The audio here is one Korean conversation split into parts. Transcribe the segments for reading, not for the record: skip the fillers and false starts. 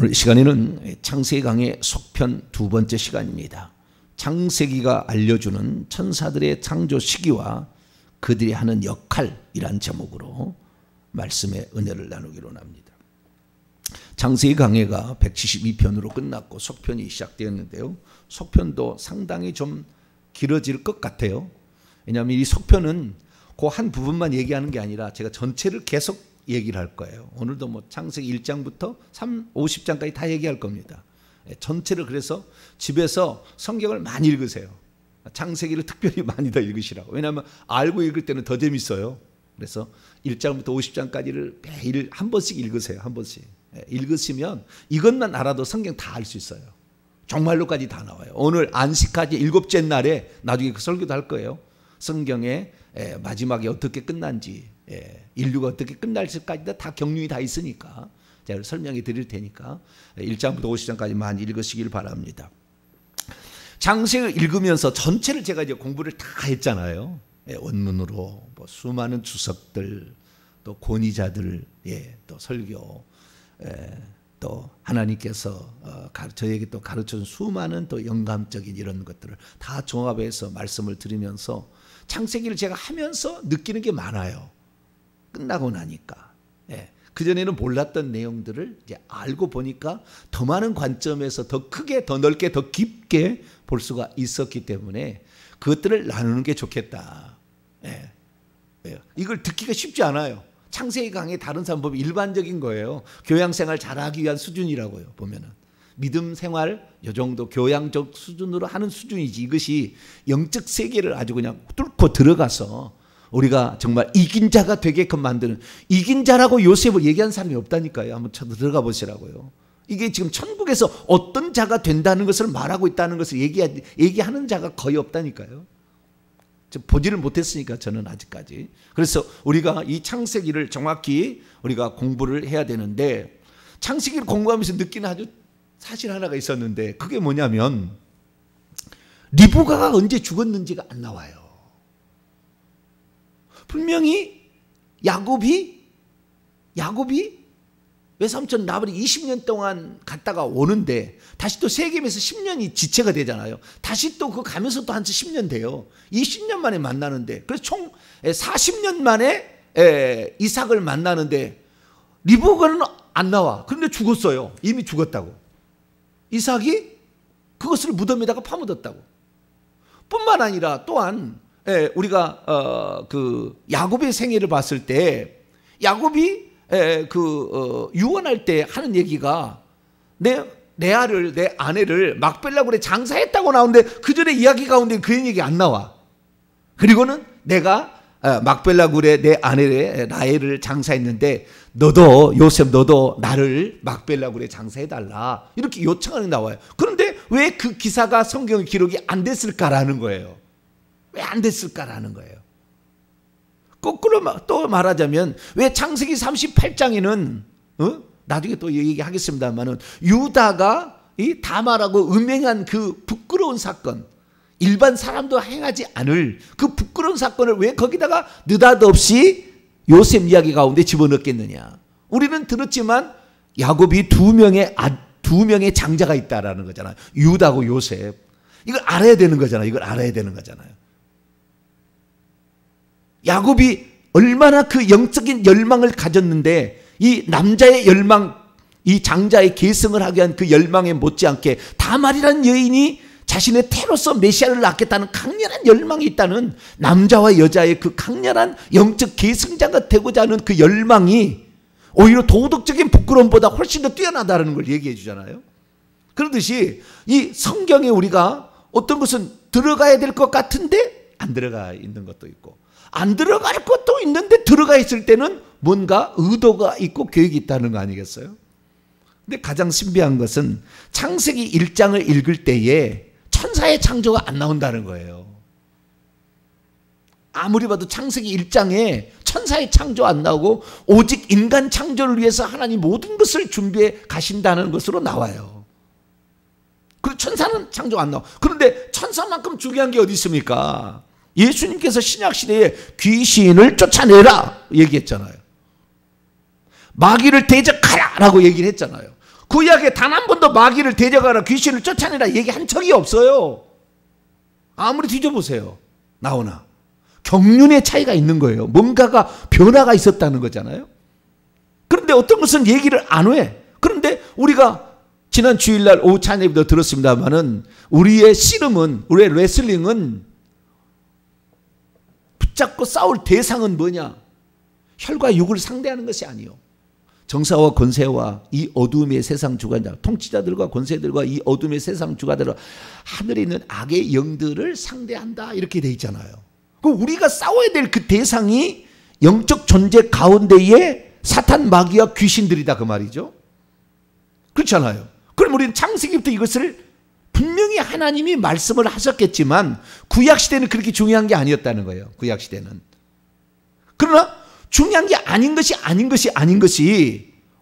오늘 이 시간에는 창세기 강의 속편 두 번째 시간입니다. 창세기가 알려주는 천사들의 창조 시기와 그들이 하는 역할이란 제목으로 말씀의 은혜를 나누기로 합니다. 창세기 강해가 172편으로 끝났고 속편이 시작되었는데요. 속편도 상당히 좀 길어질 것 같아요. 왜냐하면 이 속편은 그 한 부분만 얘기하는 게 아니라 제가 전체를 계속 얘기를 할 거예요. 오늘도 뭐 창세기 1장부터 50장까지 다 얘기할 겁니다. 전체를. 그래서 집에서 성경을 많이 읽으세요. 창세기를 특별히 많이 더 읽으시라고. 왜냐하면 알고 읽을 때는 더 재밌어요. 그래서 1장부터 50장까지를 매일 한 번씩 읽으세요. 한 번씩. 읽으시면 이것만 알아도 성경 다 알 수 있어요. 종말로까지 다 나와요. 오늘 안식하지 7째 날에 나중에 그 설교도 할 거예요. 성경의 마지막에 어떻게 끝난지, 인류가 어떻게 끝날지까지 다 경륜이 다 있으니까 제가 설명해 드릴 테니까 1장부터 50장까지 많이 읽으시길 바랍니다. 창세기를 읽으면서 전체를 제가 이제 공부를 다 했잖아요. 원문으로 뭐 수많은 주석들, 또 권위자들, 또 설교, 또 하나님께서 저에게 또 가르쳐준 수많은 또 영감적인 이런 것들을 다 종합해서 말씀을 드리면서 창세기를 제가 하면서 느끼는 게 많아요. 끝나고 나니까. 그전에는 몰랐던 내용들을 이제 알고 보니까 더 많은 관점에서 더 크게, 더 넓게, 더 깊게 볼 수가 있었기 때문에 그것들을 나누는 게 좋겠다. 이걸 듣기가 쉽지 않아요. 창세기 강의 다른 사람 보면 일반적인 거예요. 교양생활 잘하기 위한 수준이라고요. 보면은 믿음 생활 이 정도 교양적 수준으로 하는 수준이지, 이것이 영적 세계를 아주 그냥 뚫고 들어가서 우리가 정말 이긴 자가 되게끔 만드는, 이긴 자라고 요셉을 얘기한 사람이 없다니까요. 한번 들어가 보시라고요. 이게 지금 천국에서 어떤 자가 된다는 것을 말하고 있다는 것을 얘기하는 자가 거의 없다니까요. 보지를 못했으니까 저는 아직까지. 그래서 우리가 이 창세기를 정확히 우리가 공부를 해야 되는데, 창세기를 공부하면서 느끼는 아주 사실 하나가 있었는데, 그게 뭐냐면 리브가가 언제 죽었는지가 안 나와요. 분명히 야곱이 외삼촌 라반이 20년 동안 갔다가 오는데 다시 또 세겜에서 10년이 지체가 되잖아요. 다시 또 그 가면서 또 한 10년 돼요. 20년 만에 만나는데, 그래서 총 40년 만에 이삭을 만나는데 리브가는 안 나와. 그런데 죽었어요. 이미 죽었다고. 이삭이 그것을 무덤에다가 파묻었다고. 뿐만 아니라 또한 우리가 그 야곱의 생애를 봤을 때 야곱이 유언할 때 하는 얘기가 내 아내를 막벨라굴에 장사했다고 나오는데 그 전에 이야기 가운데 그런 얘기 안 나와. 그리고는 내가 막벨라굴에 내 아내 라헬을 장사했는데 요셉 너도 나를 막벨라굴에 장사해달라, 이렇게 요청하는 게 나와요. 그런데 왜 그 기사가 성경 기록이 안 됐을까라는 거예요. 왜 안 됐을까라는 거예요. 거꾸로 또 말하자면 왜 창세기 38장에는 나중에 또 얘기하겠습니다만은 유다가 이 다말하고 음행한 그 부끄러운 사건, 일반 사람도 행하지 않을 그 부끄러운 사건을 왜 거기다가 느닷없이 요셉 이야기 가운데 집어넣겠느냐. 우리는 들었지만 야곱이 두 명의 장자가 있다라는 거잖아요. 유다고 요셉. 이걸 알아야 되는 거잖아요. 이걸 알아야 되는 거잖아요. 야곱이 얼마나 그 영적인 열망을 가졌는데 이 남자의 열망, 이 장자의 계승을 하기 위한 그 열망에 못지않게 다말이라는 여인이 자신의 태로서 메시아를 낳겠다는 강렬한 열망이 있다는, 남자와 여자의 그 강렬한 영적 계승자가 되고자 하는 그 열망이 오히려 도덕적인 부끄러움보다 훨씬 더 뛰어나다는 걸 얘기해 주잖아요. 그러듯이 이 성경에 우리가 어떤 것은 들어가야 될 것 같은데 안 들어가 있는 것도 있고, 안 들어갈 것도 있는데 들어가 있을 때는 뭔가 의도가 있고 계획이 있다는 거 아니겠어요? 근데 가장 신비한 것은 창세기 1장을 읽을 때에 천사의 창조가 안 나온다는 거예요. 아무리 봐도 창세기 1장에 천사의 창조 안 나오고 오직 인간 창조를 위해서 하나님 모든 것을 준비해 가신다는 것으로 나와요. 그리고 천사는 창조 안 나와. 그런데 천사만큼 중요한 게 어디 있습니까? 예수님께서 신약시대에 귀신을 쫓아내라 얘기했잖아요. 마귀를 대적하라 라고 얘기를 했잖아요. 구약에 단 한 번도 마귀를 대적하라, 귀신을 쫓아내라 얘기한 적이 없어요. 아무리 뒤져보세요. 나오나. 경륜의 차이가 있는 거예요. 뭔가가 변화가 있었다는 거잖아요. 그런데 어떤 것은 얘기를 안 해. 그런데 우리가 지난 주일날 오후 찬양에도 들었습니다마는 우리의 씨름은, 우리의 레슬링은 붙잡고 싸울 대상은 뭐냐? 혈과 육을 상대하는 것이 아니요. 정사와 권세와 이 어둠의 세상 주관자, 통치자들과 권세들과 이 어둠의 세상 주관자들과 하늘에 있는 악의 영들을 상대한다 이렇게 돼 있잖아요. 그럼 우리가 싸워야 될 그 대상이 영적 존재 가운데에 사탄, 마귀와 귀신들이다 그 말이죠. 그렇잖아요. 그럼 우리는 창세기부터 이것을 분명히 하나님이 말씀을 하셨겠지만 구약시대는 그렇게 중요한 게 아니었다는 거예요. 구약시대는. 그러나 중요한 게 아닌 것이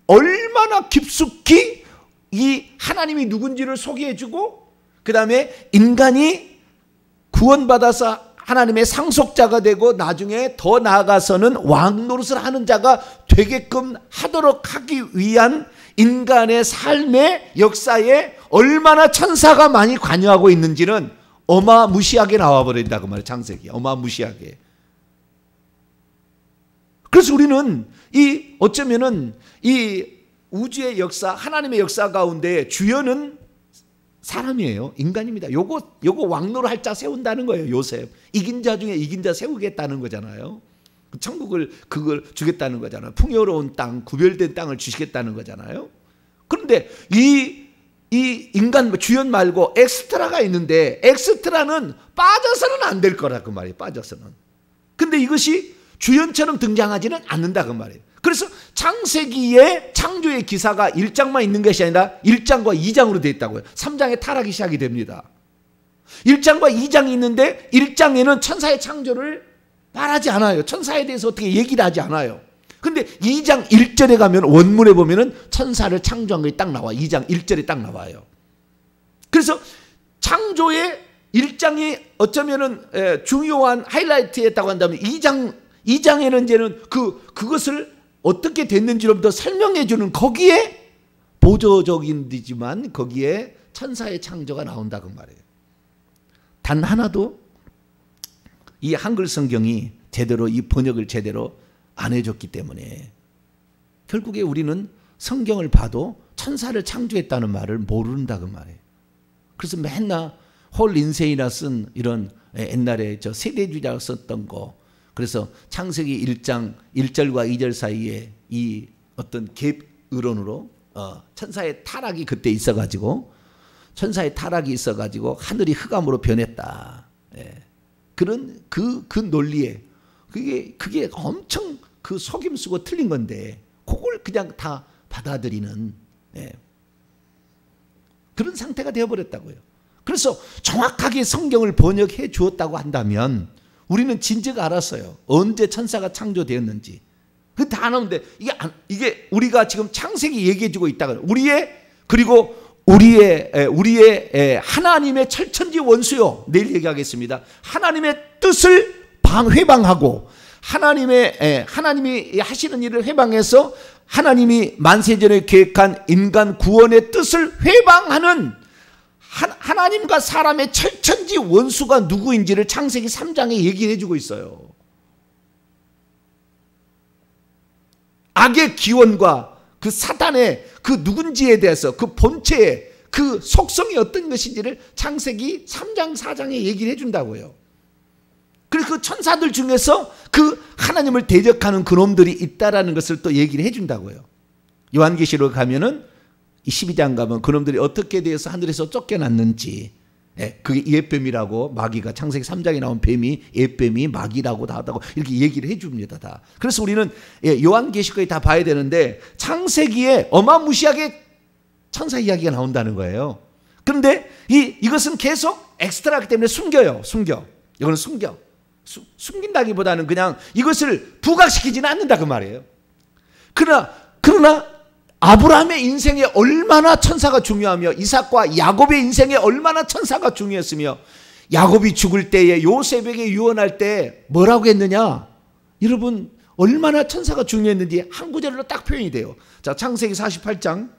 얼마나 깊숙이 이 하나님이 누군지를 소개해주고 그 다음에 인간이 구원받아서 하나님의 상속자가 되고 나중에 더 나아가서는 왕 노릇을 하는 자가 되게끔 하도록 하기 위한 인간의 삶의 역사에 얼마나 천사가 많이 관여하고 있는지는 어마무시하게 나와버린다고 말이에요. 창세기 어마무시하게. 그래서 우리는 어쩌면은 이 우주의 역사, 하나님의 역사 가운데 주연은 사람이에요. 인간입니다. 요거 왕노를 할 자 세운다는 거예요. 요셉. 이긴 자 중에 이긴 자 세우겠다는 거잖아요. 천국을 그걸 주겠다는 거잖아요. 풍요로운 땅, 구별된 땅을 주시겠다는 거잖아요. 그런데 이 인간 주연 말고 엑스트라가 있는데 엑스트라는 빠져서는 안 될 거라 그 말이에요. 빠져서는. 근데 이것이 주연처럼 등장하지는 않는다 그 말이에요. 그래서 창세기의 창조의 기사가 1장만 있는 것이 아니라 1장과 2장으로 되어 있다고요. 3장에 타락이 시작이 됩니다. 1장과 2장이 있는데 1장에는 천사의 창조를 말하지 않아요. 천사에 대해서 어떻게 얘기를 하지 않아요. 근데 2장 1절에 가면 원문에 보면은 천사를 창조한 것이 딱 나와. 2장 1절에 딱 나와요. 그래서 창조의 1장이 어쩌면은 중요한 하이라이트였다고 한다면 2장에는 이제는 그것을 어떻게 됐는지를 더 설명해 주는 거기에 보조적인지만 거기에 천사의 창조가 나온다고 말이에요. 단 하나도 이 한글 성경이 제대로 이 번역을 제대로 안 해줬기 때문에 결국에 우리는 성경을 봐도 천사를 창조했다는 말을 모른다고 말이에요. 그래서 맨날 홀 인세이나 쓴 이런 옛날에 저 세대주의자가 썼던 거, 그래서 창세기 1장 1절과 2절 사이에 이 어떤 갭 의론으로 천사의 타락이 그때 있어가지고 하늘이 흑암으로 변했다. 예. 그런 그 논리에 그게 엄청 그 속임수고 틀린 건데 그걸 그냥 다 받아들이는 그런 상태가 되어버렸다고요. 그래서 정확하게 성경을 번역해 주었다고 한다면 우리는 진즉 알았어요. 언제 천사가 창조되었는지. 그 다 나오는데 이게 우리가 지금 창세기 얘기해주고 있다가 우리의 하나님의 철천지 원수요. 내일 얘기하겠습니다. 하나님의 뜻을 회방하고 하나님이 하시는 일을 회방해서 하나님이 만세전에 계획한 인간 구원의 뜻을 회방하는 하나님과 사람의 철천지 원수가 누구인지를 창세기 3장에 얘기해 주고 있어요. 악의 기원과 그 사단의 그 누군지에 대해서 그 본체의 그 속성이 어떤 것인지를 창세기 3장 4장에 얘기를 해준다고요. 그리고 그 천사들 중에서 그 하나님을 대적하는 그놈들이 있다라는 것을 또 얘기를 해준다고요. 요한계시록 가면은 12장 가면 그놈들이 어떻게 되어서 하늘에서 쫓겨났는지, 그게 옛뱀이라고, 마귀가 창세기 3장에 나온 뱀이 옛뱀이 마귀라고 다 하다고 이렇게 얘기를 해줍니다. 다. 그래서 우리는 요한계시록에 다 봐야 되는데 창세기에 어마무시하게 천사 이야기가 나온다는 거예요. 그런데 이것은 계속 엑스트라기 때문에 숨겨요. 이거는 숨긴다기보다는 그냥 이것을 부각시키지는 않는다 그 말이에요. 그러나 아브라함의 인생에 얼마나 천사가 중요하며 이삭과 야곱의 인생에 얼마나 천사가 중요했으며 야곱이 죽을 때에 요셉에게 유언할 때 뭐라고 했느냐? 여러분 얼마나 천사가 중요했는지 한 구절로 딱 표현이 돼요. 자, 창세기 48장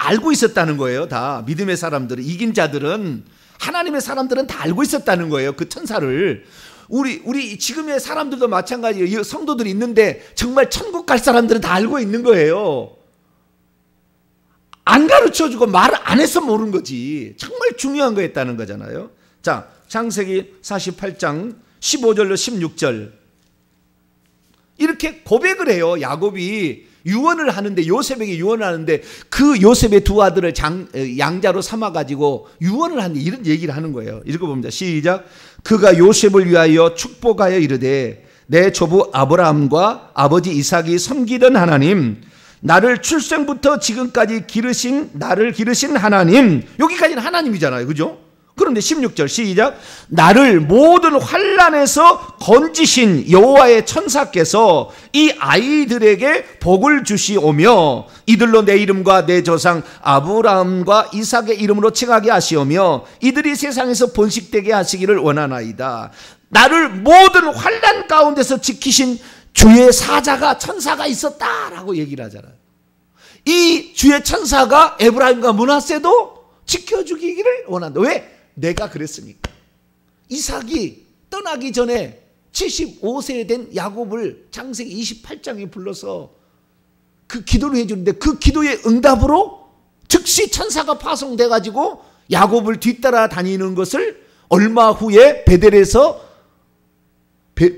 알고 있었다는 거예요. 다 믿음의 사람들은, 이긴 자들은, 하나님의 사람들은 다 알고 있었다는 거예요. 그 천사를. 우리 지금의 사람들도 마찬가지예요. 성도들이 있는데 정말 천국 갈 사람들은 다 알고 있는 거예요. 안 가르쳐주고 말 안 해서 모르는 거지. 정말 중요한 거였다는 거잖아요. 자, 창세기 48장 15절로 16절 이렇게 고백을 해요. 야곱이 유언을 하는데, 요셉에게 유언을 하는데, 그 요셉의 두 아들을 양자로 삼아가지고 유언을 하는데 이런 얘기를 하는 거예요. 읽어봅니다. 시작. 그가 요셉을 위하여 축복하여 이르되, 내 조부 아브라함과 아버지 이삭이 섬기던 하나님, 나를 출생부터 지금까지 나를 기르신 하나님. 여기까지는 하나님이잖아요. 그죠? 그런데 16절 시작. 나를 모든 환난에서 건지신 여호와의 천사께서 이 아이들에게 복을 주시오며 이들로 내 이름과 내 조상 아브라함과 이삭의 이름으로 칭하게 하시오며 이들이 세상에서 번식되게 하시기를 원하나이다. 나를 모든 환난 가운데서 지키신 주의 사자가, 천사가 있었다라고 얘기를 하잖아요. 이 주의 천사가 에브라임과 므낫세도 지켜주기를 원한다. 왜? 내가 그랬으니까. 이삭이 떠나기 전에 75세 된 야곱을 창세기 28장에 불러서 그 기도를 해주는데, 그 기도의 응답으로 즉시 천사가 파송돼 가지고 야곱을 뒤따라 다니는 것을 얼마 후에 베델에서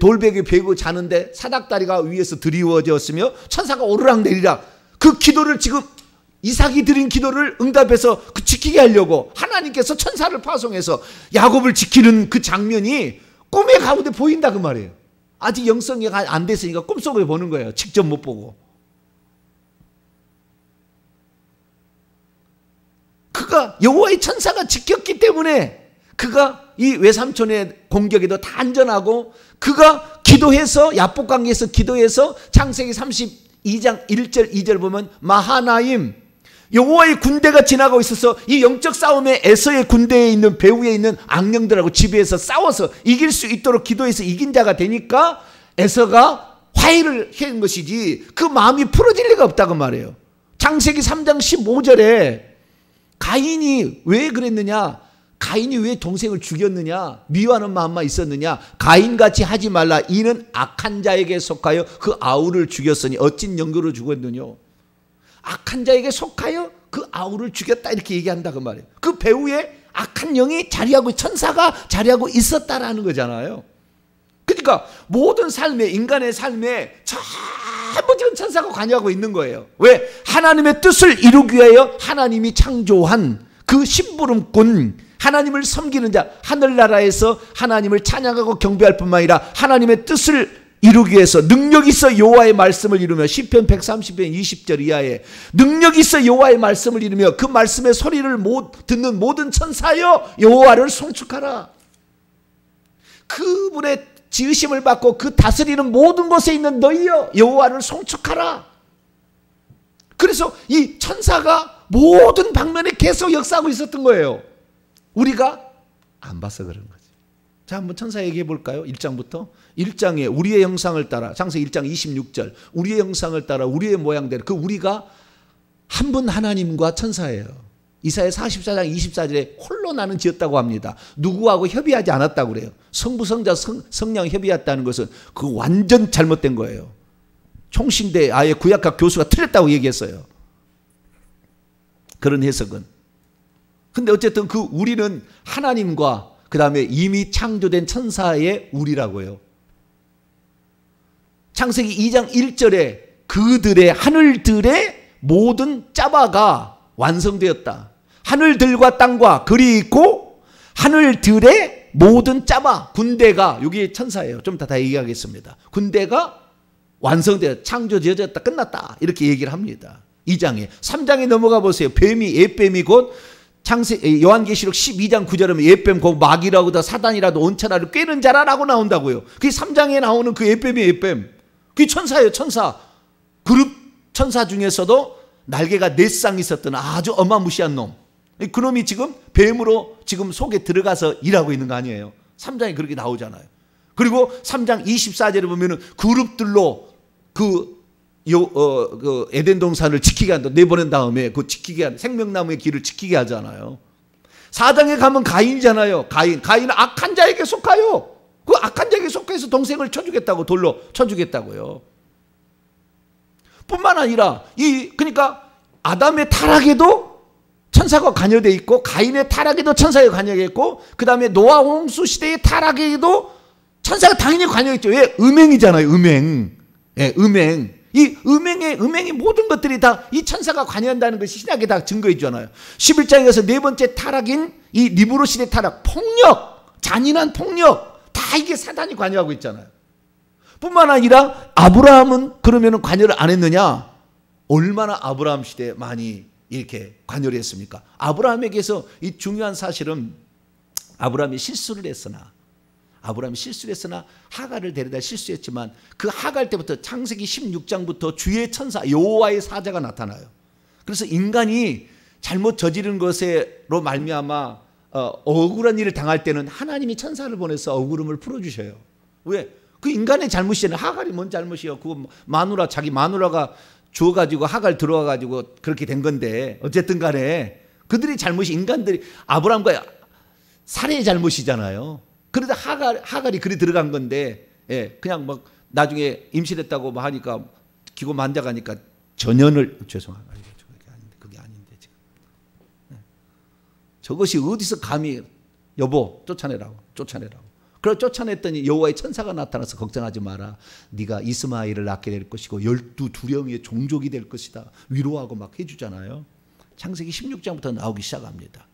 돌베개 베고 자는데 사닥다리가 위에서 드리워졌으며 천사가 오르락내리락, 그 기도를 지금 이삭이 드린 기도를 응답해서 그 지키게 하려고 하나님께서 천사를 파송해서 야곱을 지키는 그 장면이 꿈의 가운데 보인다 그 말이에요. 아직 영성이 안 됐으니까 꿈속에 보는 거예요. 직접 못 보고. 그가 여호와의 천사가 지켰기 때문에 그가 이 외삼촌의 공격에도 다 안전하고, 그가 기도해서 야복강에서 기도해서 창세기 32장 1절 2절 보면 마하나임, 여호와의 군대가 지나가고 있어서 이 영적 싸움에 에서의 군대에 있는 배후에 있는 악령들하고 지배해서 싸워서 이길 수 있도록 기도해서 이긴 자가 되니까 에서가 화해를 한 것이지, 그 마음이 풀어질 리가 없다고 말해요. 창세기 3장 15절에 가인이 왜 그랬느냐, 가인이 왜 동생을 죽였느냐, 미워하는 마음만 있었느냐, 가인같이 하지 말라, 이는 악한 자에게 속하여 그 아우를 죽였으니 어찐 연고로 죽었느냐. 악한 자에게 속하여 그 아우를 죽였다, 이렇게 얘기한다 그 말이에요. 그 배후에 악한 영이 자리하고, 천사가 자리하고 있었다라는 거잖아요. 그러니까 모든 삶에, 인간의 삶에 전부 지금 천사가 관여하고 있는 거예요. 왜? 하나님의 뜻을 이루기 위하여 하나님이 창조한 그 심부름꾼, 하나님을 섬기는 자, 하늘나라에서 하나님을 찬양하고 경배할 뿐만 아니라 하나님의 뜻을 이루기 위해서 능력 있어 여호와의 말씀을 이루며, 시편 130편 20절 이하에 능력 있어 여호와의 말씀을 이루며 그 말씀의 소리를 듣는 모든 천사여 여호와를 송축하라. 그분의 지으심을 받고 그 다스리는 모든 곳에 있는 너희여 여호와를 송축하라. 그래서 이 천사가 모든 방면에 계속 역사하고 있었던 거예요. 우리가 안 봐서 그런 거지. 자, 한번 천사 얘기해 볼까요? 1장부터. 1장에 우리의 형상을 따라, 창세기 1장 26절, 우리의 형상을 따라 우리의 모양대로, 그 우리가 한 분 하나님과 천사예요. 이사야 44장 24절에 홀로 나는 지었다고 합니다. 누구하고 협의하지 않았다고 그래요. 성부, 성자, 성령 협의했다는 것은 그 완전 잘못된 거예요. 총신대 아예 구약학 교수가 틀렸다고 얘기했어요. 그런 해석은. 근데 어쨌든 그 우리는 하나님과 그 다음에 이미 창조된 천사의 우리라고요. 창세기 2장 1절에 그들의, 하늘들의 모든 짜바가 완성되었다. 하늘들과 땅과 글이 있고 하늘들의 모든 짜바, 군대가, 여기 천사예요. 좀 다 얘기하겠습니다. 군대가 완성되었다. 창조되어졌다. 끝났다. 이렇게 얘기를 합니다. 2장에. 3장에 넘어가 보세요. 뱀이, 옛뱀이 곧 요한계시록 12장 9절에 옛뱀, 그 마귀라고도 사단이라도 온천하를 꿰는 자라라고 나온다고요. 그 3장에 나오는 그 옛뱀이 옛뱀. 그게 천사예요. 천사. 그룹 천사 중에서도 날개가 4쌍 있었던 아주 어마무시한 놈. 그놈이 지금 뱀으로 지금 속에 들어가서 일하고 있는 거 아니에요. 3장에 그렇게 나오잖아요. 그리고 3장 24절에 보면은 그룹들로 그 그 에덴 동산을 지키게 한다. 내보낸 다음에 그 지키게 한 생명나무의 길을 지키게 하잖아요. 4장에 가면 가인이잖아요. 가인은 악한 자에게 속하여. 그 악한 자에게 속해서 동생을 쳐주겠다고, 돌로 쳐주겠다고요. 뿐만 아니라 그러니까 아담의 타락에도 천사가 관여되어 있고, 가인의 타락에도 천사가 관여되어 있고, 그 다음에 노아 홍수 시대의 타락에도 천사가 당연히 관여했죠. 왜? 음행이잖아요. 음행. 예, 음행. 이 음행의 모든 것들이 다 이 천사가 관여한다는 것이 신약에 다 증거해 주잖아요. 11장에 가서 네 번째 타락인 이 니브로 시대 타락, 폭력, 잔인한 폭력, 다 이게 사단이 관여하고 있잖아요. 뿐만 아니라 아브라함은 그러면 관여를 안 했느냐? 얼마나 아브라함 시대에 많이 이렇게 관여를 했습니까? 아브라함에게서 이 중요한 사실은 아브라함이 실수를 했으나 하갈을 데려다 실수했지만 그 하갈 때부터 창세기 16장부터 주의 천사 여호와의 사자가 나타나요. 그래서 인간이 잘못 저지른 것으로 말미암아 억울한 일을 당할 때는 하나님이 천사를 보내서 억울함을 풀어주셔요. 왜? 그 인간의 잘못이잖아요. 하갈이 뭔 잘못이요? 그 자기 마누라가 주워가지고 하갈 들어와가지고 그렇게 된 건데, 어쨌든 간에 그들의 잘못이, 인간들이 아브라함과 살해의 잘못이잖아요. 그러다 하갈이 그리 들어간 건데, 예, 그냥 막 나중에 임신했다고 막 하니까 기고 만져가니까 전연을, 죄송합니다. 그게 아닌데 지금. 저것이 어디서 감히 여보 쫓아내라고. 그래서 쫓아냈더니 여호와의 천사가 나타나서 걱정하지 마라. 네가 이스마엘을 낳게 될 것이고 12두령의 종족이 될 것이다. 위로하고 막 해주잖아요. 창세기 16장부터 나오기 시작합니다.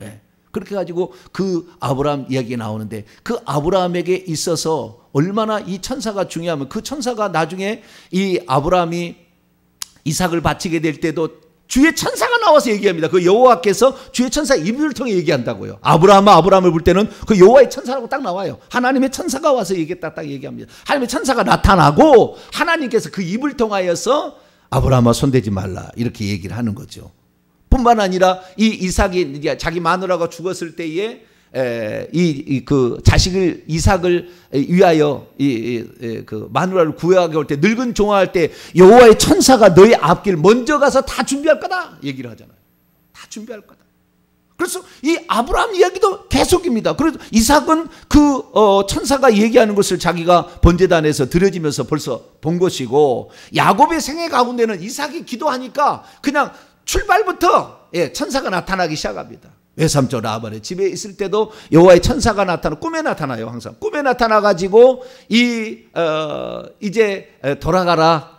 예. 그렇게 가지고 그 아브라함 이야기 나오는데, 그 아브라함에게 있어서 얼마나 이 천사가 중요하면, 그 천사가 나중에 이 아브라함이 이삭을 바치게 될 때도 주의 천사가 나와서 얘기합니다. 그 여호와께서 주의 천사 입을 통해 얘기한다고요. 아브라함을 볼 때는 그 여호와의 천사라고 딱 나와요. 하나님의 천사가 와서 얘기했다 딱 얘기합니다. 하나님의 천사가 나타나고 하나님께서 그 입을 통하여서 아브라함아 손대지 말라 이렇게 얘기를 하는 거죠. 뿐만 아니라 이 이삭이 자기 마누라가 죽었을 때에 그 자식을 이삭을 위하여 그 마누라를 구하게 올 때, 늙은 종아할 때 여호와의 천사가 너의 앞길 먼저 가서 다 준비할 거다 얘기를 하잖아요. 다 준비할 거다. 그래서 이 아브라함 이야기도 계속입니다. 그래서 이삭은 그 천사가 얘기하는 것을 자기가 번제단에서 드려지면서 벌써 본 것이고, 야곱의 생애 가운데는 이삭이 기도하니까 그냥 출발부터 천사가 나타나기 시작합니다. 외삼촌 라반의 집에 있을 때도 여호와의 천사가 꿈에 나타나요. 항상 꿈에 나타나가지고 이제 돌아가라,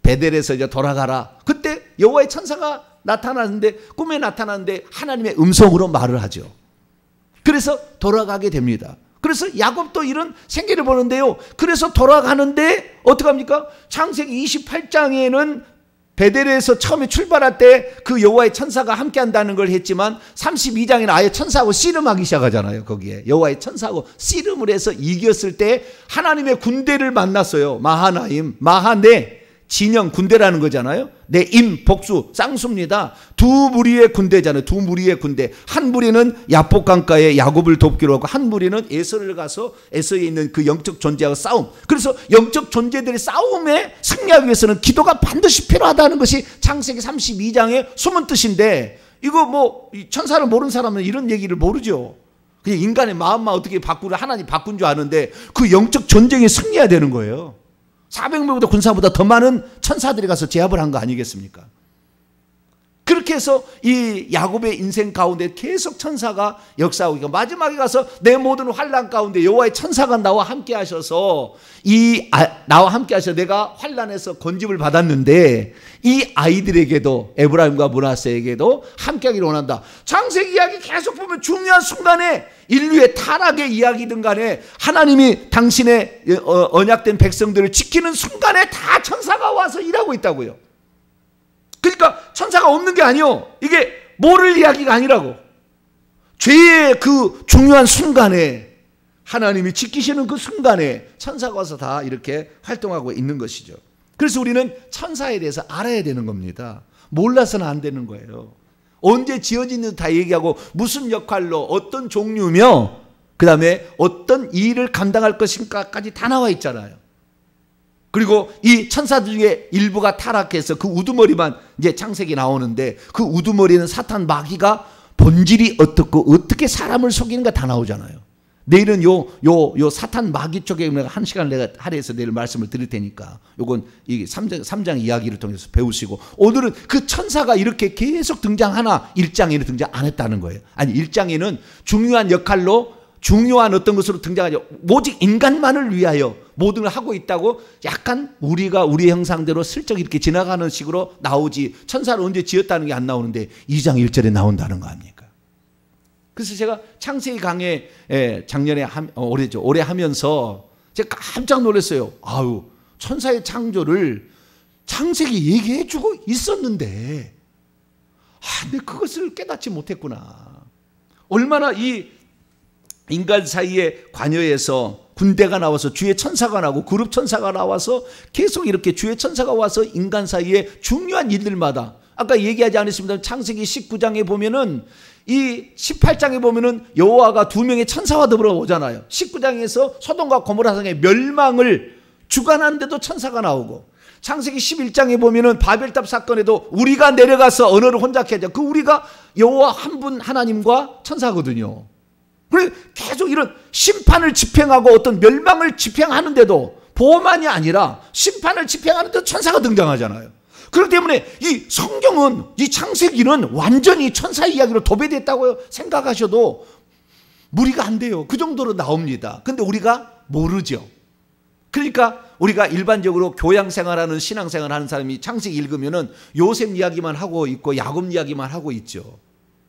베델에서 이제 돌아가라. 그때 여호와의 천사가 나타나는데, 꿈에 나타나는데 하나님의 음성으로 말을 하죠. 그래서 돌아가게 됩니다. 그래서 야곱도 이런 생기를 보는데요. 그래서 돌아가는데 어떡합니까? 창세기 28장에는 베델에서 처음에 출발할 때 그 여호와의 천사가 함께 한다는 걸 했지만, 32장에는 아예 천사하고 씨름하기 시작하잖아요. 거기에 여호와의 천사하고 씨름을 해서 이겼을 때 하나님의 군대를 만났어요. 마하나임, 마하네, 진영, 군대라는 거잖아요. 네임, 복수, 쌍수입니다. 두 무리의 군대잖아요. 두 무리의 군대. 한 무리는 야복 강가에 야곱을 돕기로 하고, 한 무리는 에서를 가서 에서에 있는 그 영적 존재하고 싸움. 그래서 영적 존재들의 싸움에 승리하기 위해서는 기도가 반드시 필요하다는 것이 창세기 32장의 숨은 뜻인데, 이거 뭐 천사를 모르는 사람은 이런 얘기를 모르죠. 그냥 인간의 마음만 어떻게 바꾸려 하나님 바꾼 줄 아는데, 그 영적 전쟁에 승리해야 되는 거예요. 400명보다 군사보다 더 많은 천사들이 가서 제압을 한 거 아니겠습니까? 그렇게 해서 이 야곱의 인생 가운데 계속 천사가 역사하고 있고, 마지막에 가서 내 모든 환난 가운데 여호와의 천사가 나와 함께 하셔서 나와 함께 하셔서 내가 환난에서 건짐을 받았는데, 이 아이들에게도, 에브라임과 므낫세에게도 함께 하기를 원한다. 창세기 이야기 계속 보면 중요한 순간에 인류의 타락의 이야기든 간에 하나님이 당신의 언약된 백성들을 지키는 순간에 다 천사가 와서 일하고 있다고요. 그러니까 천사가 없는 게 아니요, 이게 모를 이야기가 아니라고. 죄의 그 중요한 순간에, 하나님이 지키시는 그 순간에 천사가 와서 다 이렇게 활동하고 있는 것이죠. 그래서 우리는 천사에 대해서 알아야 되는 겁니다. 몰라서는 안 되는 거예요. 언제 지어지는지 다 얘기하고, 무슨 역할로, 어떤 종류며, 그 다음에 어떤 일을 감당할 것인가까지 다 나와 있잖아요. 그리고 이 천사들 중에 일부가 타락해서 그 우두머리만 이제 창세기 나오는데, 그 우두머리는 사탄 마귀가 본질이 어떻고 어떻게 사람을 속이는가 다 나오잖아요. 내일은 요 사탄 마귀 쪽에 한 시간을 내가 할애해서 내일 말씀을 드릴 테니까 요건 이 3장 이야기를 통해서 배우시고, 오늘은 그 천사가 이렇게 계속 등장하나 1장에는 등장 안 했다는 거예요. 아니 1장에는 중요한 역할로 중요한 어떤 것으로 등장하죠. 오직 인간만을 위하여 모든 걸 하고 있다고 약간 우리가 우리 형상대로 슬쩍 이렇게 지나가는 식으로 나오지, 천사를 언제 지었다는 게 안 나오는데 2장 1절에 나온다는 거 아닙니까? 그래서 제가 창세기 강의 작년에 올해 하면서 제가 깜짝 놀랐어요. 아유, 천사의 창조를 창세기 얘기해 주고 있었는데 근데 그것을 깨닫지 못했구나. 얼마나 이 인간 사이에 관여해서 군대가 나와서 주의 천사가 나오고 그룹 천사가 나와서 계속 이렇게 주의 천사가 와서 인간 사이에 중요한 일들마다, 아까 얘기하지 않았습니다. 창세기 19장에 보면은 이 18장에 보면은 여호와가 2명의 천사와 더불어 오잖아요. 19장에서 소돔과 고모라 성의 멸망을 주관하는데도 천사가 나오고, 창세기 11장에 보면은 바벨탑 사건에도 우리가 내려가서 언어를 혼잡게 하자. 그 우리가 여호와 한 분 하나님과 천사거든요. 그래 계속 이런 심판을 집행하고 어떤 멸망을 집행하는데도 보호만이 아니라 심판을 집행하는데도 천사가 등장하잖아요. 그렇기 때문에 이 성경은, 이 창세기는 완전히 천사 이야기로 도배됐다고 생각하셔도 무리가 안 돼요. 그 정도로 나옵니다. 근데 우리가 모르죠. 그러니까 우리가 일반적으로 교양생활하는 신앙생활하는 사람이 창세기 읽으면은 요셉 이야기만 하고 있고 야곱 이야기만 하고 있죠.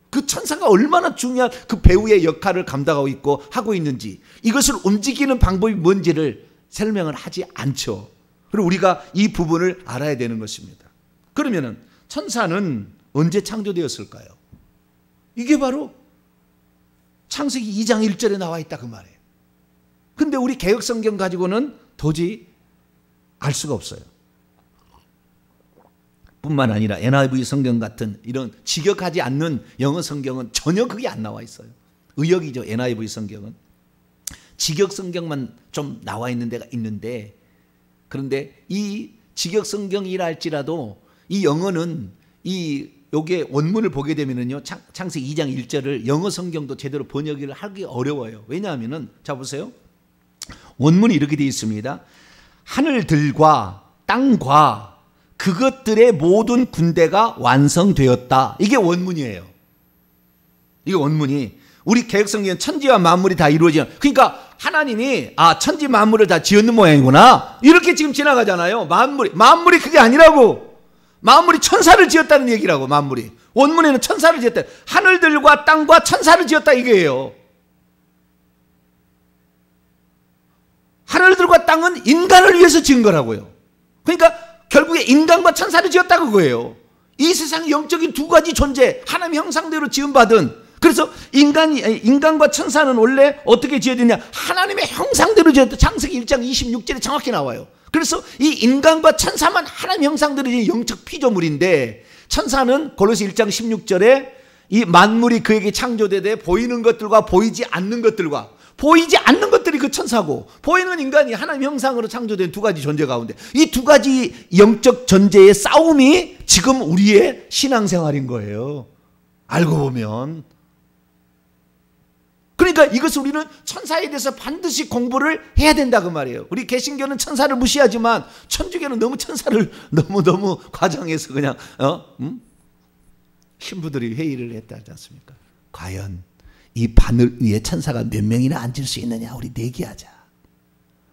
그 천사가 얼마나 중요한 그 배우의 역할을 감당하고 있고 하고 있는지, 이것을 움직이는 방법이 뭔지를 설명을 하지 않죠. 그리고 우리가 이 부분을 알아야 되는 것입니다. 그러면은 천사는 언제 창조되었을까요? 이게 바로 창세기 2장 1절에 나와 있다 그 말이에요. 근데 우리 개역성경 가지고는 도저히 알 수가 없어요. 뿐만 아니라 NIV 성경 같은 이런 직역하지 않는 영어 성경은 전혀 그게 안 나와 있어요. 의역이죠. NIV 성경은 직역 성경만 좀 나와 있는 데가 있는데, 그런데 이 직역 성경이라 할지라도 이 영어는 요게 원문을 보게 되면은요, 창세기 2장 1절을 영어 성경도 제대로 번역을 하기 어려워요. 왜냐하면은 자 보세요. 원문이 이렇게 되어 있습니다. 하늘들과 땅과 그것들의 모든 군대가 완성되었다. 이게 원문이에요. 이게 원문이. 우리 개역성경은 천지와 만물이 다 이루어지는, 그러니까 하나님이 천지 만물을 다 지었는 모양이구나 이렇게 지금 지나가잖아요. 만물이 그게 아니라고. 만물이 천사를 지었다는 얘기라고. 만물이 원문에는 천사를 지었다. 하늘들과 땅과 천사를 지었다 이게예요. 하늘들과 땅은 인간을 위해서 지은 거라고요. 그러니까 결국에 인간과 천사를 지었다 그거예요. 이 세상의 영적인 두 가지 존재, 하나님의 형상대로 지음받은, 그래서 인간과 천사는 원래 어떻게 지어졌냐, 하나님의 형상대로 지었다. 창세기 1장 26절에 정확히 나와요. 그래서 이 인간과 천사만 하나님 형상대로 지은 영적 피조물인데, 천사는 골로새 1장 16절에 이 만물이 그에게 창조되되 보이는 것들과 보이지 않는 것들과, 보이지 않는 것들이 그 천사고 보이는 인간이 하나님 형상으로 창조된 두 가지 존재 가운데 이 두 가지 영적 존재의 싸움이 지금 우리의 신앙생활인 거예요. 알고 보면. 그러니까 이것을 우리는 천사에 대해서 반드시 공부를 해야 된다 그 말이에요. 우리 개신교는 천사를 무시하지만 천주교는 너무 천사를 너무 과장해서 그냥 신부들이 회의를 했다 하지 않습니까? 과연 이 바늘 위에 천사가 몇 명이나 앉을 수 있느냐, 우리 내기하자.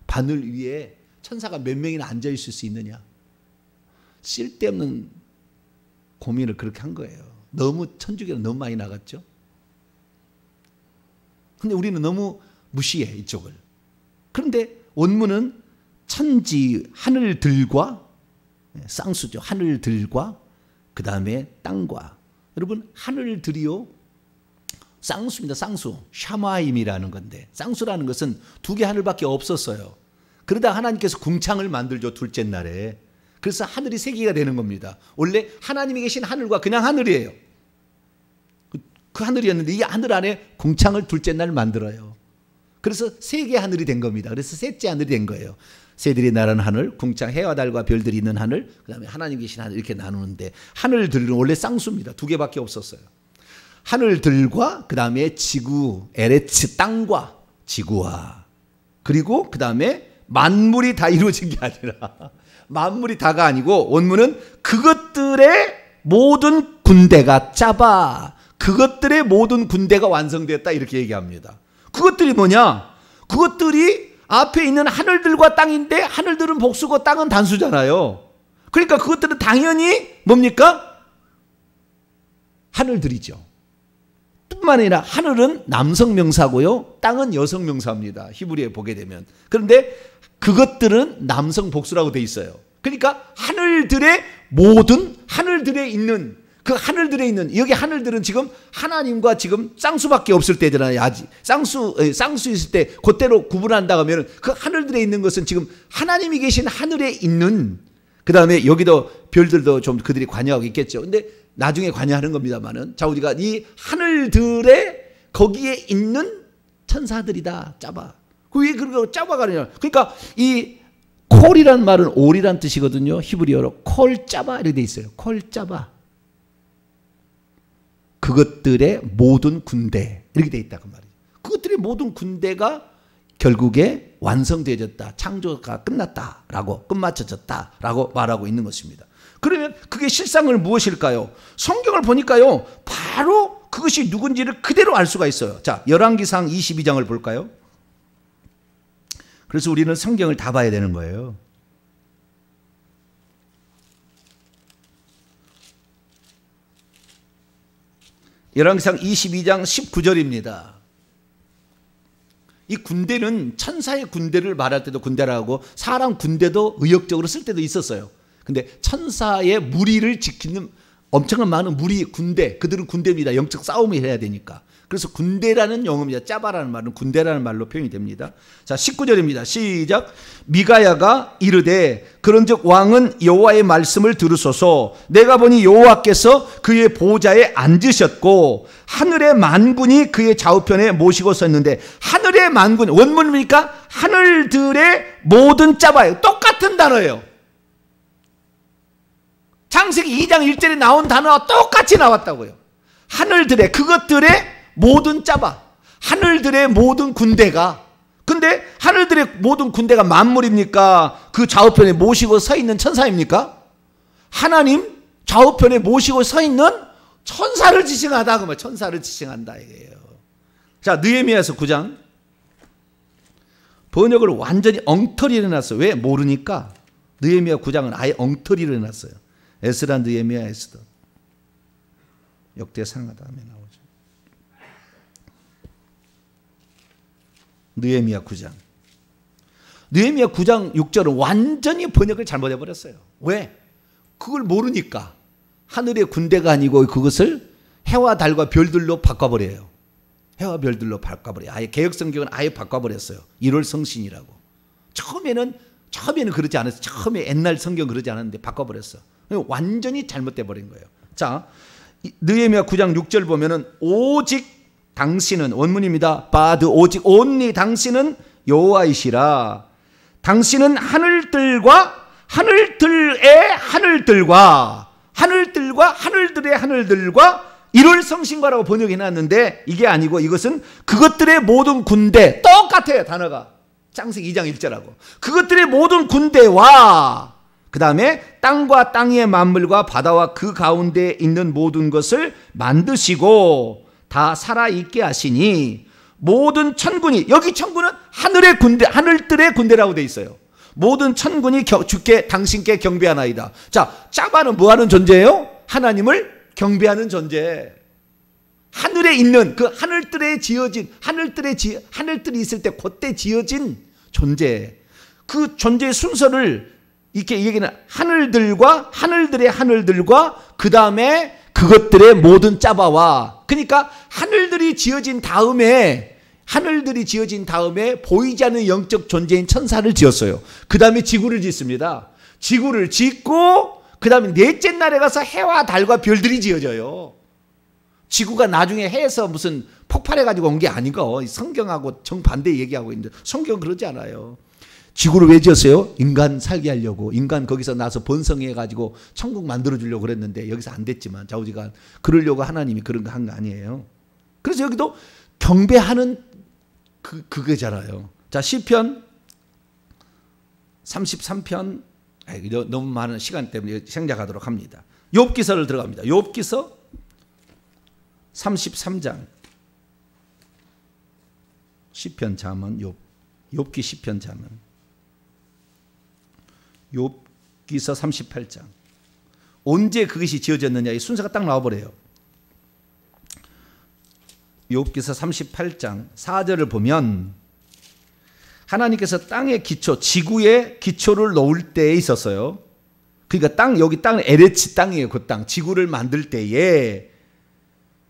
바늘 위에 천사가 몇 명이나 앉아 있을 수 있느냐. 쓸데없는 고민을 그렇게 한 거예요. 너무 천주교는 너무 많이 나갔죠. 근데 우리는 너무 무시해 이쪽을. 그런데 원문은 천지 하늘들과, 쌍수죠. 하늘들과 그 다음에 땅과. 여러분 하늘들이요 쌍수입니다. 쌍수. 샤마임이라는 건데, 쌍수라는 것은 두 개 하늘밖에 없었어요. 그러다 하나님께서 궁창을 만들죠. 둘째 날에. 그래서 하늘이 세 개가 되는 겁니다. 원래 하나님이 계신 하늘과 그냥 하늘이에요. 그 하늘이었는데 이 하늘 안에 궁창을 둘째 날 만들어요. 그래서 세 개 하늘이 된 겁니다. 그래서 셋째 하늘이 된 거예요. 새들이 나는 하늘, 궁창 해와 달과 별들이 있는 하늘, 그 다음에 하나님 계신 하늘 이렇게 나누는데 하늘들은 원래 쌍수입니다. 두 개밖에 없었어요. 하늘들과 그 다음에 지구, 에레츠 땅과 지구와 그리고 그 다음에 만물이 다 이루어진 게 아니라 만물이 다가 아니고 원문은 그것들의 모든 군대가 짜봐. 그것들의 모든 군대가 완성됐다 이렇게 얘기합니다. 그것들이 뭐냐? 그것들이 앞에 있는 하늘들과 땅인데 하늘들은 복수고 땅은 단수잖아요. 그러니까 그것들은 당연히 뭡니까? 하늘들이죠. 뿐만 아니라 하늘은 남성 명사고요. 땅은 여성 명사입니다. 히브리에 보게 되면. 그런데 그것들은 남성 복수라고 돼 있어요. 그러니까 하늘들의 모든 하늘들에 있는 그 하늘들에 있는 여기 하늘들은 지금 하나님과 지금 쌍수밖에 없을 때잖아요. 아직 쌍수 있을 때 그때로 구분한다 하면 그 하늘들에 있는 것은 지금 하나님이 계신 하늘에 있는 그 다음에 여기도 별들도 좀 그들이 관여하고 있겠죠. 근데 나중에 관여하는 겁니다만은 자 우리가 이 하늘들의 거기에 있는 천사들이다. 짜바. 왜 그런 짜바가 아니냐? 그러니까 이 콜이란 말은 올이란 뜻이거든요. 히브리어로 콜 짜바 이렇게 돼 있어요. 콜 짜바. 그것들의 모든 군대 이렇게 돼 있다고 말이에요. 그것들의 모든 군대가 결국에 완성되어졌다. 창조가 끝났다라고 끝마쳐졌다라고 말하고 있는 것입니다. 그러면 그게 실상은 무엇일까요? 성경을 보니까요. 바로 그것이 누군지를 그대로 알 수가 있어요. 자, 열왕기상 22장을 볼까요? 그래서 우리는 성경을 다 봐야 되는 거예요. 열왕기상 22장 19절입니다. 이 군대는 천사의 군대를 말할 때도 군대라고 사람 군대도 의역적으로 쓸 때도 있었어요. 근데 천사의 무리를 지키는 엄청난 많은 무리 군대, 그들은 군대입니다. 영적 싸움을 해야 되니까. 그래서 군대라는 용어입니다. 짜바라는 말은 군대라는 말로 표현이 됩니다. 자, 19절입니다. 시작. 미가야가 이르되 그런즉 왕은 여호와의 말씀을 들으소서. 내가 보니 여호와께서 그의 보좌에 앉으셨고 하늘의 만군이 그의 좌우편에 모시고 섰는데 하늘의 만군 원문입니까? 하늘들의 모든 짜바예요. 똑같은 단어예요. 창세기 2장 1절에 나온 단어와 똑같이 나왔다고요. 하늘들의 그것들의 모든 짜바 하늘들의 모든 군대가 근데 하늘들의 모든 군대가 만물입니까? 그 좌우편에 모시고 서 있는 천사입니까? 하나님 좌우편에 모시고 서 있는 천사를 지칭하다 그 말 천사를 지칭한다 이게요. 자 느헤미야서 9장 번역을 완전히 엉터리를 해놨어요. 왜? 모르니까. 느헤미야 9장은 아예 엉터리를 해놨어요. 에스라 느헤미야 에스더 역대상하다 하면 나오죠. 느헤미야 9장. 느헤미야 9장 6절은 완전히 번역을 잘못해버렸어요. 왜? 그걸 모르니까. 하늘의 군대가 아니고 그것을 해와 달과 별들로 바꿔버려요. 해와 별들로 바꿔버려요. 아예 개혁성경은 아예 바꿔버렸어요. 1월 성신이라고. 처음에는 그러지 않았어요. 처음에 옛날 성경 그러지 않았는데 바꿔버렸어. 완전히 잘못돼 버린 거예요. 자, 느헤미야 9장 6절 보면은 오직 당신은 원문입니다. 바드 오직 온리 당신은 여호와이시라. 당신은 하늘들과 하늘들의 하늘들과 하늘들의 하늘들과 1월 성신과라고 번역해놨는데 이게 아니고 이것은 그것들의 모든 군대 똑같아요. 단어가 창세기 2장 1절하고 그것들의 모든 군대와 그 다음에 땅과 땅의 만물과 바다와 그 가운데 있는 모든 것을 만드시고 다 살아있게 하시니 모든 천군이 여기 천군은 하늘의 군대 하늘들의 군대라고 돼 있어요. 모든 천군이 주께 당신께 경배하나이다. 자, 짜바는 뭐하는 존재예요? 하나님을 경배하는 존재. 하늘에 있는 그 하늘들에 지어진 하늘들이 있을 때 그때 지어진 존재. 그 존재의 순서를 이렇게 얘기는 하늘들과 하늘들의 하늘들과 그 다음에 그것들의 모든 짜바와 그러니까 하늘들이 지어진 다음에 보이지 않는 영적 존재인 천사를 지었어요. 그 다음에 지구를 짓습니다. 지구를 짓고 그 다음에 넷째 날에 가서 해와 달과 별들이 지어져요. 지구가 나중에 해에서 무슨 폭발해가지고 온 게 아니고 성경하고 정반대 얘기하고 있는데 성경은 그러지 않아요. 지구를 왜 지었어요? 인간 살게 하려고. 인간 거기서 나서 번성해가지고 천국 만들어주려고 그랬는데 여기서 안 됐지만 좌우지간 그러려고 하나님이 그런 거 한 거 아니에요. 그래서 여기도 경배하는 그거잖아요. 자, 시편 33편 너무 많은 시간 때문에 생략하도록 합니다. 욥기서를 들어갑니다. 욥기서 33장 시편 잠언 욥기 시편 잠언 욥기서 38장. 언제 그것이 지어졌느냐 이 순서가 딱 나와버려요. 욥기서 38장 4절을 보면 하나님께서 땅의 기초, 지구의 기초를 놓을 때에 있었어요. 그러니까 여기 땅은 에레치 땅이에요. 그 땅. 지구를 만들 때에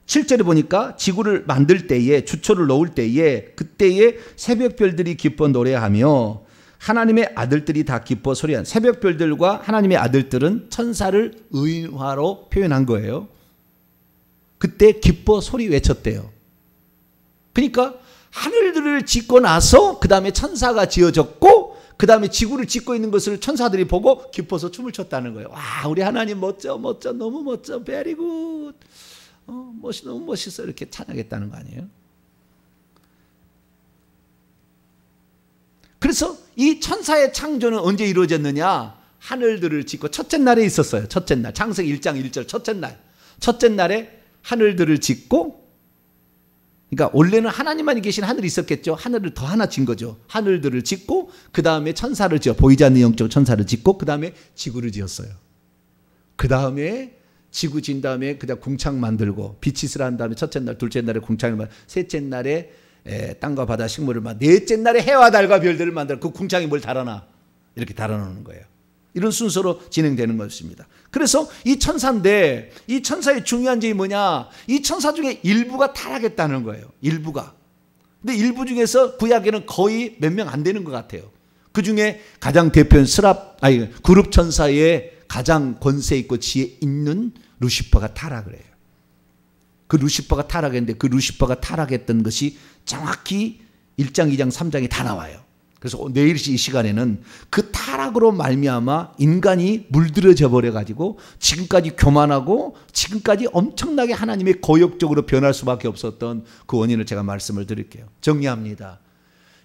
7절에 보니까 지구를 만들 때에 주초를 놓을 때에 그때에 새벽별들이 기뻐 노래하며 하나님의 아들들이 다 기뻐 소리한 새벽별들과 하나님의 아들들은 천사를 의인화로 표현한 거예요. 그때 기뻐 소리 외쳤대요. 그러니까 하늘들을 짓고 나서 그 다음에 천사가 지어졌고 그 다음에 지구를 짓고 있는 것을 천사들이 보고 기뻐서 춤을 췄다는 거예요. 와, 우리 하나님 멋져 너무 멋져 베리 굿 너무 멋있어 이렇게 찬양했다는 거 아니에요? 그래서 이 천사의 창조는 언제 이루어졌느냐? 하늘들을 짓고 첫째 날에 있었어요. 첫째 날. 창세기 1장 1절 첫째 날. 첫째 날에 하늘들을 짓고, 그러니까 원래는 하나님만이 계신 하늘이 있었겠죠. 하늘을 더 하나 진 거죠. 하늘들을 짓고 그 다음에 천사를 지어 보이지 않는 영적 천사를 짓고 그 다음에 지구를 지었어요. 그 다음에 지구 진 다음에 그냥 궁창 만들고 빛이슬 한 다음에 첫째 날, 둘째 날에 궁창을 만들고 셋째 날에 땅과 바다 식물을 만들고 넷째 날에 해와 달과 별들을 만들고 그 궁창에 뭘 달아놔? 이렇게 달아놓는 거예요. 이런 순서로 진행되는 것입니다. 그래서 이 천사인데 이 천사의 중요한 점이 뭐냐? 이 천사 중에 일부가 타락했다는 거예요. 일부가. 근데 일부 중에서 구약에는 거의 몇 명 안 되는 것 같아요. 그 중에 가장 대표는 그룹 천사의 가장 권세 있고 지혜 있는 루시퍼가 타락을 해요. 그 루시퍼가 타락했는데 그 루시퍼가 타락했던 것이 정확히 1장, 2장, 3장에 다 나와요. 그래서 내일 이 시간에는 그 타락으로 말미암아 인간이 물들어져 버려가지고 지금까지 교만하고 지금까지 엄청나게 하나님의 거역적으로 변할 수밖에 없었던 그 원인을 제가 말씀을 드릴게요. 정리합니다.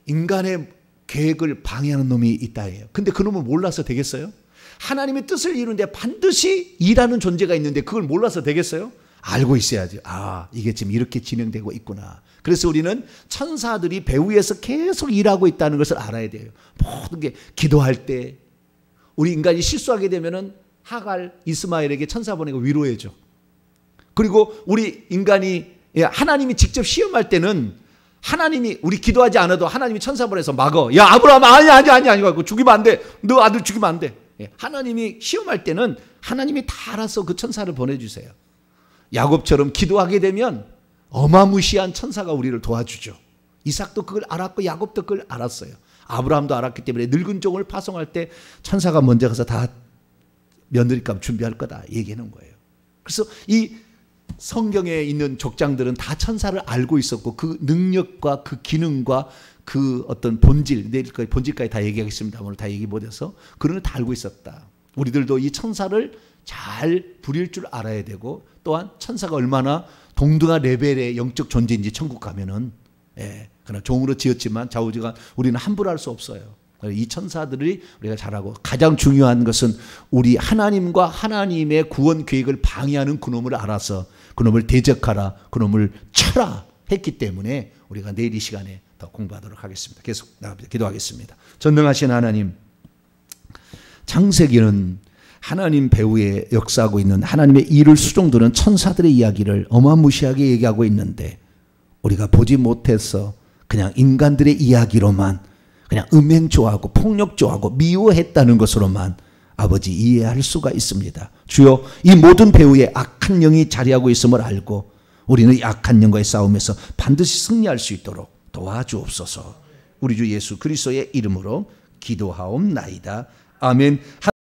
인간의 계획을 방해하는 놈이 있다예요. 근데 그 놈을 몰라서 되겠어요? 하나님의 뜻을 이루는데 반드시 일하는 존재가 있는데 그걸 몰라서 되겠어요? 알고 있어야죠. 아, 이게 지금 이렇게 진행되고 있구나. 그래서 우리는 천사들이 배후에서 계속 일하고 있다는 것을 알아야 돼요. 모든 게 기도할 때 우리 인간이 실수하게 되면은 하갈, 이스마엘에게 천사 보내고 위로해줘. 그리고 우리 인간이 하나님이 직접 시험할 때는 하나님이 우리 기도하지 않아도 하나님이 천사 보내서 막어. 야, 아브라함 아니 죽이면 안 돼. 너 아들 죽이면 안 돼. 하나님이 시험할 때는 하나님이 다 알아서 그 천사를 보내주세요. 야곱처럼 기도하게 되면 어마무시한 천사가 우리를 도와주죠. 이삭도 그걸 알았고 야곱도 그걸 알았어요. 아브라함도 알았기 때문에 늙은 종을 파송할 때 천사가 먼저 가서 다 며느리감 준비할 거다 얘기하는 거예요. 그래서 이 성경에 있는 족장들은 다 천사를 알고 있었고 그 능력과 그 기능과 그 어떤 본질, 내일까지 본질까지 다 얘기하겠습니다. 오늘 다 얘기 못해서 그런 걸 다 알고 있었다. 우리들도 이 천사를 잘 부릴 줄 알아야 되고 또한 천사가 얼마나 동등한 레벨의 영적 존재인지 천국 가면은 그러나 종으로 지었지만 좌우지간 우리는 함부로 할 수 없어요. 이 천사들이 우리가 잘하고 가장 중요한 것은 우리 하나님과 하나님의 구원 계획을 방해하는 그놈을 알아서 그놈을 대적하라, 그놈을 쳐라 했기 때문에 우리가 내일 이 시간에 더 공부하도록 하겠습니다. 계속 기도하겠습니다. 전능하신 하나님, 창세기는 하나님 배후에 역사하고 있는 하나님의 일을 수종드는 천사들의 이야기를 어마무시하게 얘기하고 있는데 우리가 보지 못해서 그냥 인간들의 이야기로만 그냥 음행 좋아하고 폭력 좋아하고 미워했다는 것으로만 아버지 이해할 수가 있습니다. 주여, 이 모든 배후에 악한 영이 자리하고 있음을 알고 우리는 이 악한 영과의 싸움에서 반드시 승리할 수 있도록 도와주옵소서. 우리 주 예수 그리스도의 이름으로 기도하옵나이다. 아멘.